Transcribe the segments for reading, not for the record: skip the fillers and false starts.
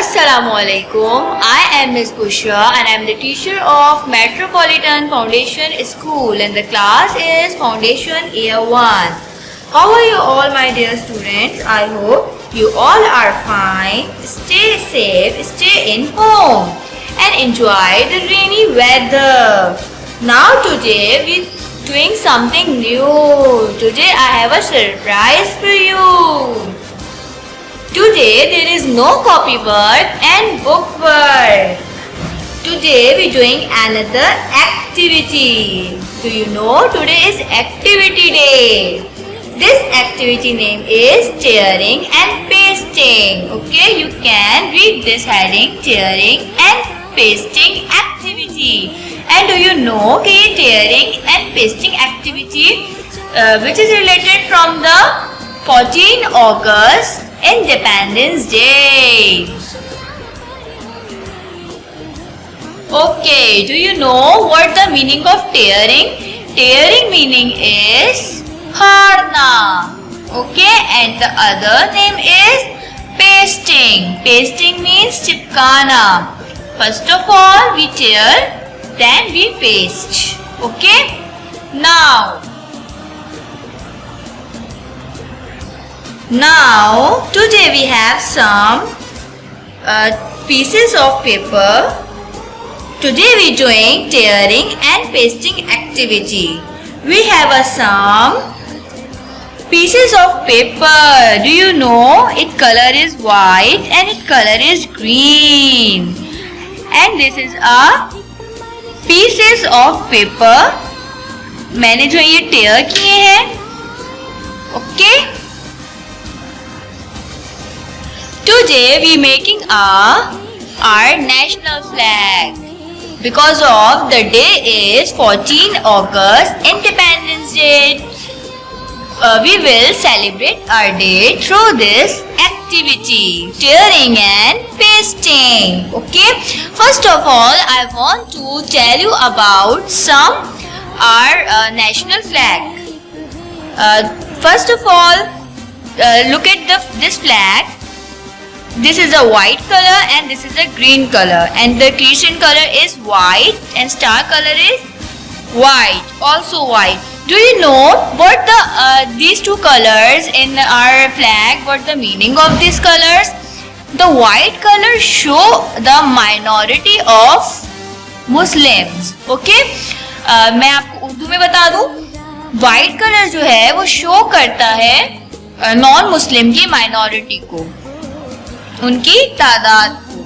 Assalamualaikum. I am Ms. Bushra and I am the teacher of Metropolitan Foundation School and the class is Foundation Year 1. How are you all, my dear students? I hope you all are fine. Stay safe, stay in home and enjoy the rainy weather. Now today we doing something new. Today I have a surprise for you. Today there is no copywork and bookwork. Today we doing another activity. Do you know today is activity day? This activity name is tearing and pasting. Okay, you can read this heading, tearing and pasting activity. And do you know कि ये tearing and pasting activity which is related from the 14 August Independence Day. Okay, do you know what the meaning of tearing? Tearing meaning is फाड़ना. Okay, and the other name is pasting. Pasting means चिपकाना. First of all, we tear, then we paste. Okay, Now, today we have some pieces of paper. Today we doing tearing and pasting activity. We have some pieces of paper. Do you know its color is white and its color is green. And this is a pieces of paper. मैंने जो ये tear किए हैं. Okay. Today we making our national flag because of the day is 14 August Independence Day. We will celebrate our day through this activity, tearing and pasting. Okay. First of all, I want to tell you about some our national flag. First of all, look at this flag. This is a white color and this is a green color and the crescent color is white and star color is white, also white. Do you know what these two colors in our flag, what the meaning of these colors? The white color show the minority of Muslims. Okay, मैं आपको उर्दू में बता दूं, white color जो है वो show करता है नॉन मुस्लिम की माइनॉरिटी को, उनकी तादाद को.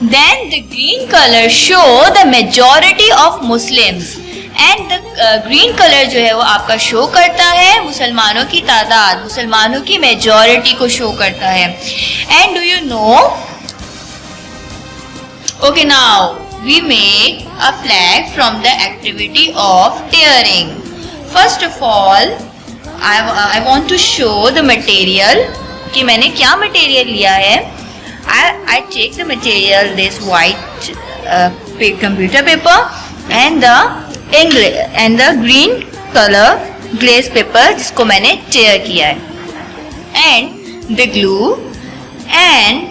Then the green color show the majority of Muslims and the green color जो है वो आपका शो करता है मुसलमानों की तादाद, मुसलमानों की मेजॉरिटी को शो करता है. And do you know? Okay, now we make a flag from the activity of tearing. First of all, I want to show the material कि मैंने क्या मटेरियल लिया है. I take the material this white computer paper and the green color glaze paper जिसको मैंने tear किया है, and the glue, and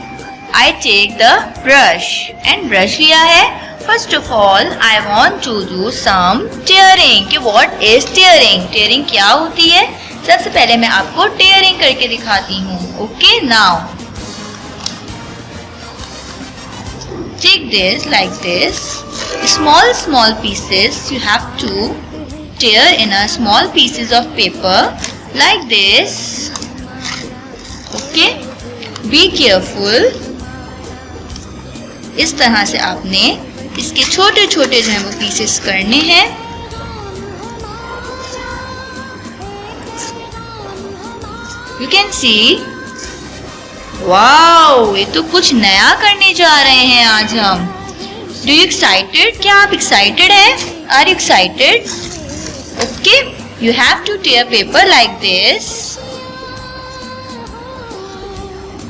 I take the brush and brush लिया है. First of all, I want to do some tearing. कि what is tearing? Tearing क्या होती है? सबसे पहले मैं आपको tearing करके दिखाती हूँ. Okay, now take this like this. Small pieces you have to tear in a small pieces of paper like this. Okay, be careful. इस तरह से आपने इसके छोटे छोटे जो है वो पीसेस करने हैं. You can see. वाओ, ये तो कुछ नया करने जा रहे हैं आज हम. Do you excited? क्या आप excited हैं? Are you excited? Okay, you have to tear paper like this.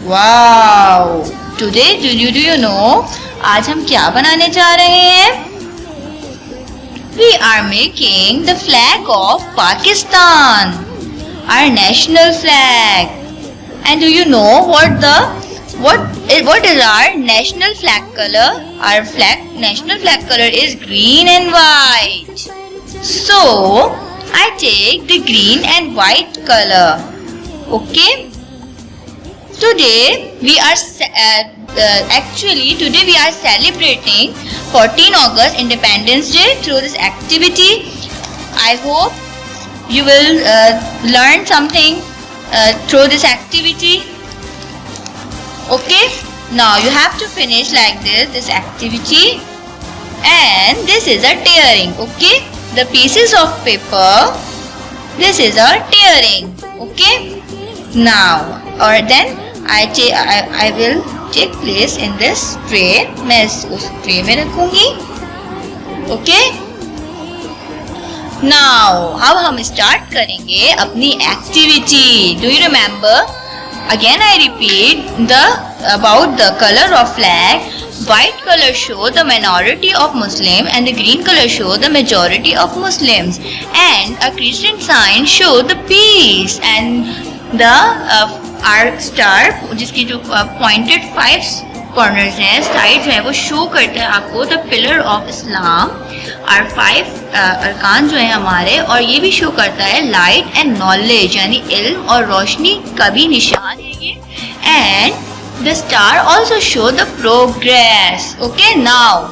Wow. Today, do you know? आज हम क्या बनाने जा रहे हैं? We are making the flag of Pakistan, our national flag. And do you know what is our national flag color? Our national flag color is green and white. So I take the green and white color. Okay. Today we are today we are celebrating 14 August Independence Day through this activity. I hope you will learn something through this activity. Okay, now you have to finish like this activity, and this is a tearing. Okay, the pieces of paper, this is a tearing. Okay, now or then I will take place in this tray. मैं उस tray में रखूंगी. Okay, now अब हम start करेंगे अपनी activity. Do you remember? Again I repeat about the color of flag. White color show the minority of Muslim and the green color show the majority of Muslims. And a crescent sign show the peace, and the our star जिसकी जो pointed 5 corners हैं, sides हैं, वो show करता है आपको the pillar of Islam. और 5 अरकान जो है हमारे, और ये भी शो करता है लाइट एंड नॉलेज, यानी इल्म और रोशनी का भी निशान है ये. And the star also show the progress. Okay, now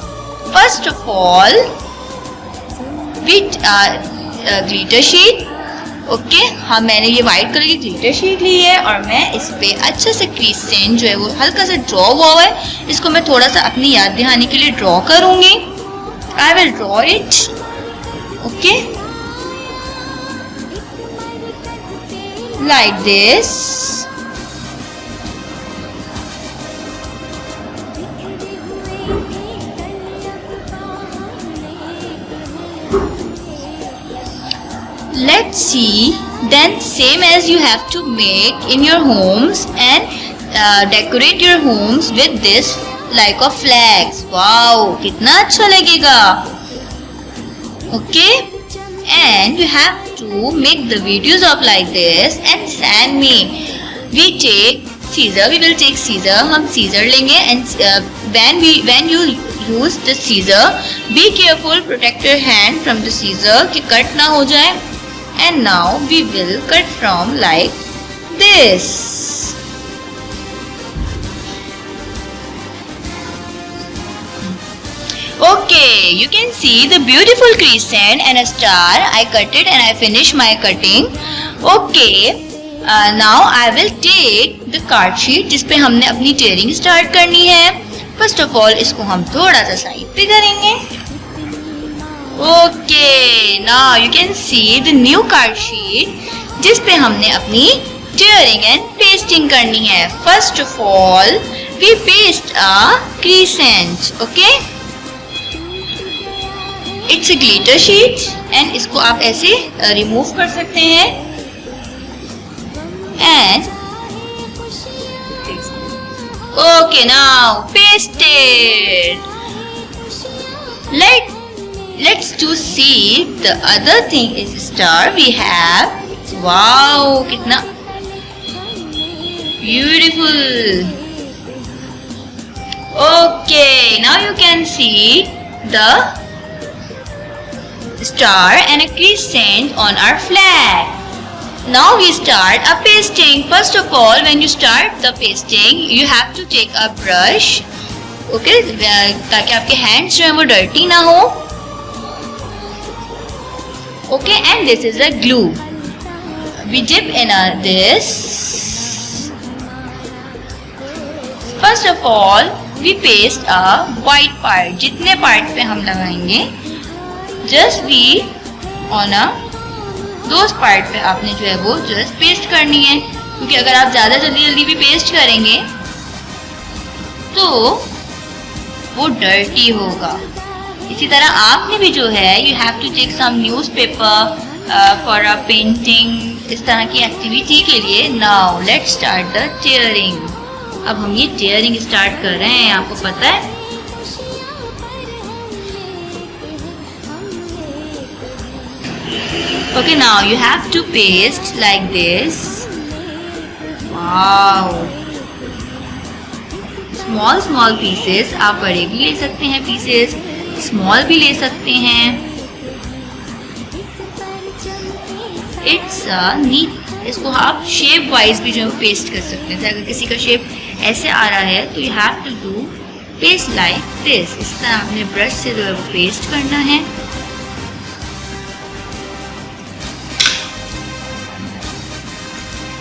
first of all with glitter sheet. Okay, हाँ मैंने ये व्हाइट कलर की ग्लिटर शीट ली है और मैं इस पे अच्छे से क्रिसेंट जो है वो हल्का सा ड्रॉ हुआ है, इसको मैं थोड़ा सा अपनी याद दिलाने के लिए ड्रॉ करूंगी. I will draw it. Okay, like this. Let's see. Then same as you have to make in your homes and decorate your homes with this like of flags. Wow, कितना अच्छा लगेगा. Okay, and you have to make the videos of like this and send me. We take scissor. We will take scissor. हम scissor लेंगे, and when you use the scissor, be careful. Protect your hand from the scissor कि cut ना हो जाए. And now we will cut from like this. Okay, you can see the beautiful crescent and a star. I cut it and I finish my cutting. Okay, now I will take the card sheet जिस पे हमने अपनी tearing start करनी है. First of all इसको हम थोड़ा सा side पे करेंगे. Okay, now you can see the new card sheet जिस पे हमने अपनी tearing and pasting करनी है. First of all we paste a crescent. Okay, it's a glitter sheet and इसको आप ऐसे remove कर सकते हैं. And okay, now paste it. Let's to see the other thing is star. We have, wow, कितना beautiful. Okay, now you can see the star and a crescent on our flag. Now we start a pasting. First of all, when you start the pasting, you have to take a brush. Okay, ताकि आपके hands जो हैं वो dirty ना हो. Okay, and this is a glue. We dip in this. First of all, we paste a white part. जितने part पे हम लगाएंगे, just be on a those part पे आपने जो है वो just paste करनी है, क्योंकि अगर आप ज़्यादा जल्दी भी paste करेंगे तो वो dirty होगा. इसी तरह आपने भी जो है you have to take some newspaper for a painting, इस तरह की एक्टिविटी के लिए. Now let's start the tearing. अब हम ये tearing start कर रहे हैं, आपको पता है. Okay, now you have to paste like this. Wow. Small small pieces, आप बड़े भी ले सकते हैं पीसेस, स्मॉल भी ले सकते हैं। It's NEET. इसको आप शेप वाइज भी जो है पेस्ट कर सकते हैं। अगर किसी का शेप ऐसे आ रहा है तो you have to do paste like this. इस तरह आपने ब्रश से जो है वो पेस्ट करना है।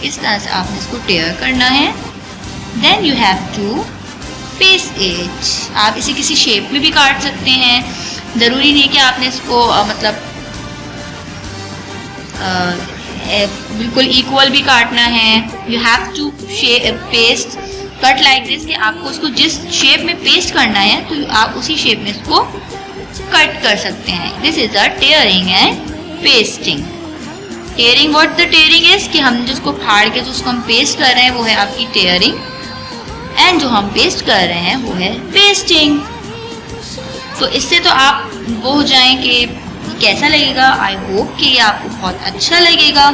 इस तरह से आपने इसको टेयर करना है। Then you have to paste it. आप इसे किसी शेप में भी काट सकते हैं, ज़रूरी नहीं कि आपने इसको मतलब बिल्कुल इक्वल भी काटना है। You have to paste cut like this कि आपको उसको जिस शेप में पेस्ट करना है तो आप उसी शेप में इसको कट कर सकते हैं। This is the tearing and pasting. Tearing, what the tearing is कि हम जिसको फाड़ के जो उसको हम पेस्ट कर रहे हैं वो है आपकी टेयरिंग, एंड जो हम पेस्ट कर रहे हैं वो है पेस्टिंग। तो इससे तो आप वो हो जाएं कि कैसा लगेगा। आई होप कि ये आपको बहुत अच्छा लगेगा।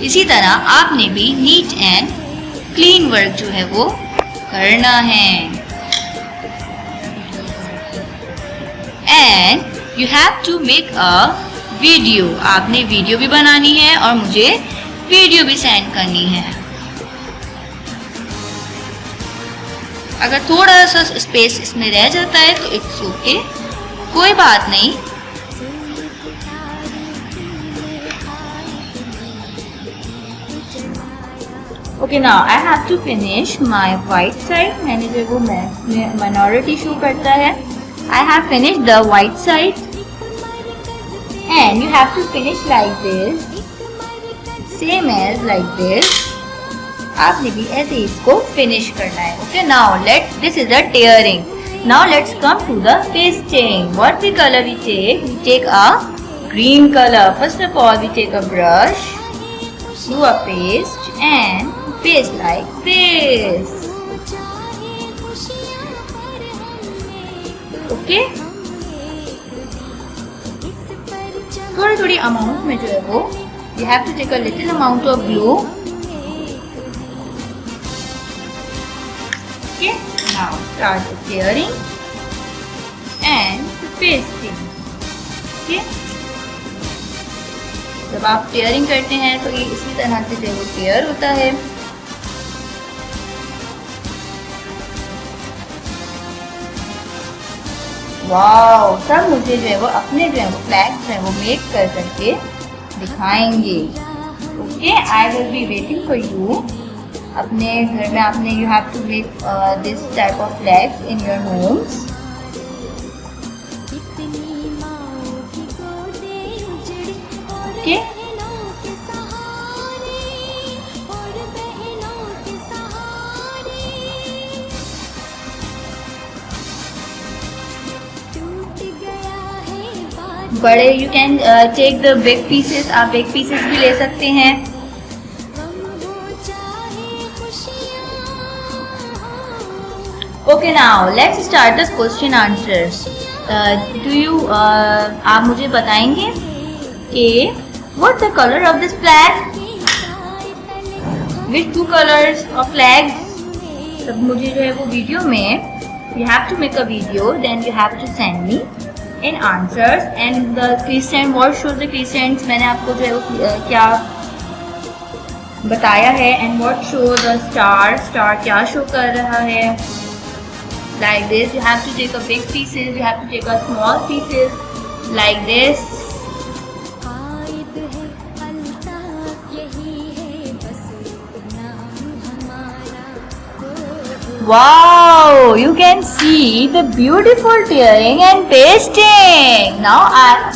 इसी तरह आपने भी नीट एंड क्लीन वर्क जो है वो करना है। And you have to make a video. आपने वीडियो भी बनानी है और मुझे वीडियो भी सेंड करनी है। अगर थोड़ा सा स्पेस इसमें रह जाता है तो इट्स ओके, कोई बात नहीं। Okay, now I have to finish my white side. मैंने जो वो माइनॉरिटी शो करता है, I have finish the white side and you have to finish like this, same as like this. आपने भी ऐसे ही इसको फिनिश करना है। Okay, now this is the tearing. Now let's come to the pasting. What the color we take? We take a green color. First of all, we take a brush, do a paste and paste like this. Okay? थोड़ी amount में जो है वो you have to take a little amount of glue. Okay? Now start the tearing and the pasting. Okay? जब आप tearing करते हैं तो ये इसी तरह से जो वो टेयर होता है। वाओ, सब मुझे जो है वो अपने जो है वो फ्लैग्स जो है वो मेक कर करके दिखाएंगे। Okay, I will be waiting for you. अपने घर में आपने you have to make this type of flags in your homes. Okay, बड़े you can take the big pieces. आप बिग पीसेस भी ले सकते हैं। Okay, now let's start the question answer. Do you आप मुझे बताएंगे कि what the colour of this flag, which two colours of flags. तब मुझे जो है वो वीडियो में you have to make a video, then you have to send me in answers and the crescent, what show the crescents. मैंने आपको जो है वो क्या बताया है, and what show the star, star क्या शो कर रहा है। Like this, you have to take a big pieces, you have to take a small pieces, like this. Wow, you can see the beautiful tearing and pasting. Now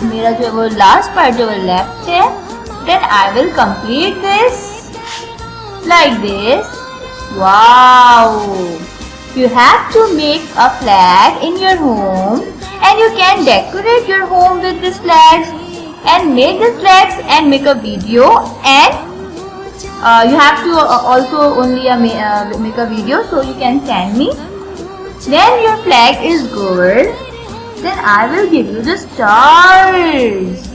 मेरा जो वो last part जो left है, then I will complete this like this. Wow. You have to make a flag in your home and you can decorate your home with these flags and make the flags and make a video, and you have to also only make a video, so you can send me. When your flag is good, then I will give you the stars.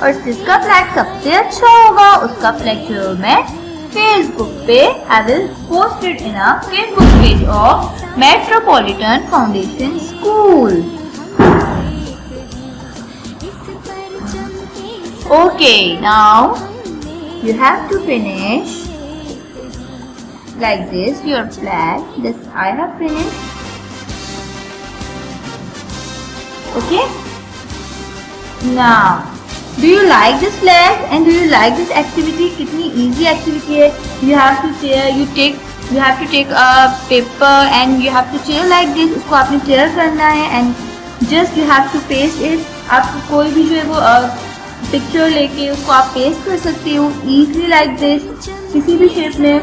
और जिसका flag सबसे अच्छा होगा उसका flag जो मैं Facebook पे I will post it in a Facebook page of Metropolitan Foundation School. Okay, now you have to finish like this your flag. This I have finished. Okay. Now, do you like this flag and do you like this activity? कितनी easy activity है. You have to tear. You have to take a paper and you have to tear like this. उसको आपने tear करना है and just you have to paste it. आप कोई भी जो है वो पिक्चर लेके उसको आप पेस्ट कर सकते हो easily like this किसी भी शेप में.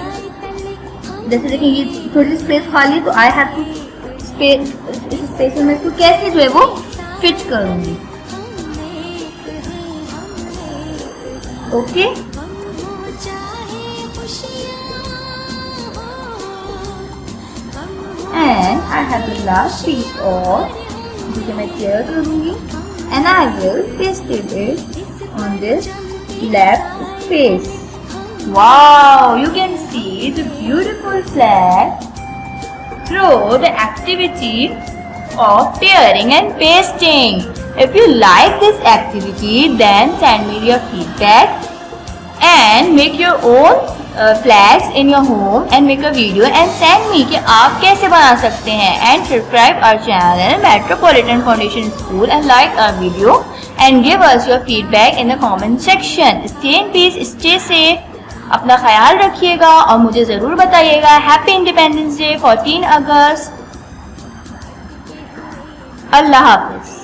जैसे देखिए ये थोड़ी सी स्पेस खाली है तो I have to इस स्पेस में इसको कैसे जो है वो फिट करूंगी. Okay. And I have the last piece of जिसे मैं tear करूंगी and I will paste it on this left face. Wow, you can see the beautiful flag through the activity of tearing and pasting. If you like this activity, then send me your feedback and make your own flags in your home and make a video and send me कि आप कैसे बना सकते हैं. And subscribe our channel Metropolitan Foundation School and like our video and give us your feedback in the comment section. Stay in peace, stay safe. अपना ख्याल रखिएगा और मुझे ज़रूर बताइएगा. हैप्पी इंडिपेंडेंस डे 14 अगस्त. अल्लाह हाफिज़.